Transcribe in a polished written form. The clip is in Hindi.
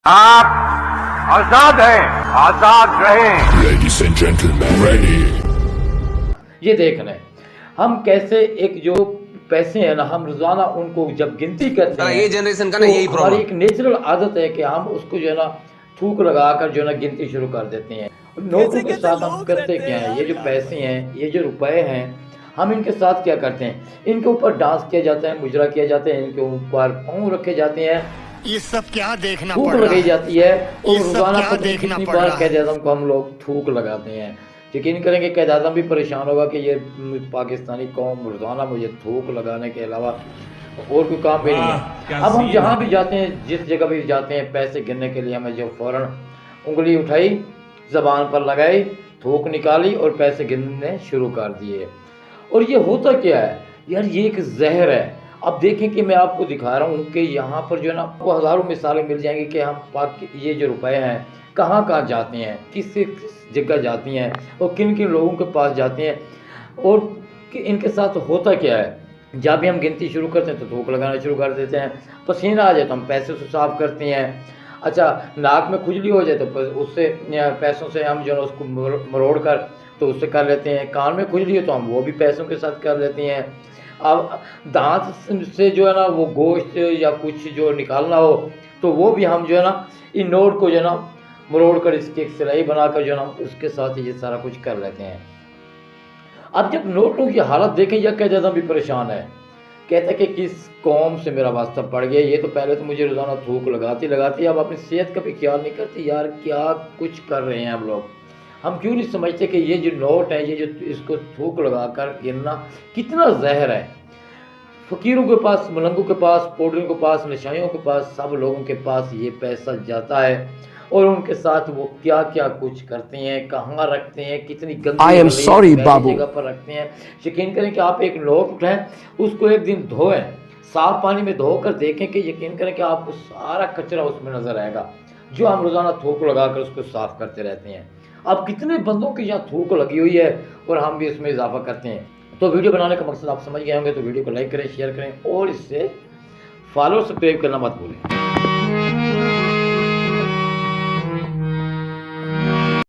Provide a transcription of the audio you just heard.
आप आजाद हैं, आजाद रहें। Ladies and gentlemen, ready. ये देख लें हम कैसे एक जो पैसे हैं ना, हम रोजाना उनको जब गिनती करते हैं, ये जनरेशन का ना तो यही हमारी प्रॉब्लम। एक नेचुरल आदत है कि हम उसको जो है ना थूक लगाकर जो है ना गिनती शुरू कर देते हैं। नोटों के साथ हम करते क्या है, ये जो पैसे हैं, ये जो रुपए हैं, हम इनके साथ क्या करते हैं, इनके ऊपर डांस किया जाता है, मुजरा किया जाता है, इनके ऊपर पाँव रखे जाते हैं, ये सब क्या देखना थूक पड़ रहा लगाई है? जाती है। और ये सब रोजाना क्या पता नहीं देखना कितनी पड़ बार रहा है? कैद आजम को हम लोग थूक लगाते हैं। यकीन करेंगे कैद आजम भी परेशान होगा कि ये पाकिस्तानी कौम रोजाना मुझे थूक लगाने के अलावा और कोई काम भी नहीं है। अब हम जहाँ भी जाते हैं, जिस जगह भी जाते हैं, पैसे गिनने के लिए हमें जो फौरन उंगली उठाई, जबान पर लगाई, थूक निकाली और पैसे गिनने शुरू कर दिए। और ये होता क्या है यार, ये एक जहर है। अब देखें कि मैं आपको दिखा रहा हूँ कि यहाँ पर जो है ना आपको हज़ारों मिसालें मिल जाएंगी कि हम ये जो रुपए हैं कहाँ कहाँ जाते हैं, किस जगह जाती हैं और किन किन लोगों के पास जाते हैं, और कि इनके साथ होता क्या है। जब भी हम गिनती शुरू करते हैं तो थूक लगाना शुरू कर देते हैं, पसीना आ जाए तो हम पैसे से साफ करते हैं। अच्छा, नाक में खुजली हो जाए तो उससे पैसों से हम जो है उसको मरोड़ कर तो उससे कर लेते हैं। कान में खुजली हो तो हम वो भी पैसों के साथ कर लेते हैं। अब दांत से जो है ना वो गोश्त या कुछ जो निकालना हो तो वो भी हम जो है ना इन नोट को जो है ना मरोड़ कर इसकी एक सिलाई बनाकर जो है ना उसके साथ ये सारा कुछ कर लेते हैं। अब जब नोटों की हालत देखें, या क्या ज़्यादा भी परेशान है, कहता है कि किस कौम से मेरा वास्ता पड़ गया, ये तो पहले तो मुझे रोज़ाना थूक लगाती अब अपनी सेहत का भी ख्याल नहीं करती। यार क्या कुछ कर रहे हैं हम लोग, हम क्यों नहीं समझते कि ये जो नोट है, ये जो इसको थूक लगाकर गिनना कितना जहर है। फ़कीरों के पास, मलंगों के पास, पोडरों के पास, नशाइयों के पास, सब लोगों के पास ये पैसा जाता है और उनके साथ वो क्या क्या कुछ करते हैं, कहाँ रखते हैं, कितनी गंदी जगह पर रखते हैं। यकीन करें कि आप एक नोट उठाएं, उसको एक दिन धोएं, साफ पानी में धोकर देखें कि यकीन करें कि आपको सारा कचरा उसमें नजर आएगा जो हम रोज़ाना थूक लगाकर उसको साफ करते रहते हैं। अब कितने बंदों की यहाँ थूक लगी हुई है और हम भी इसमें इजाफा करते हैं। तो वीडियो बनाने का मकसद आप समझ गए होंगे, तो वीडियो को लाइक करें, शेयर करें और इससे फॉलो सब्सक्राइब करना मत भूलें।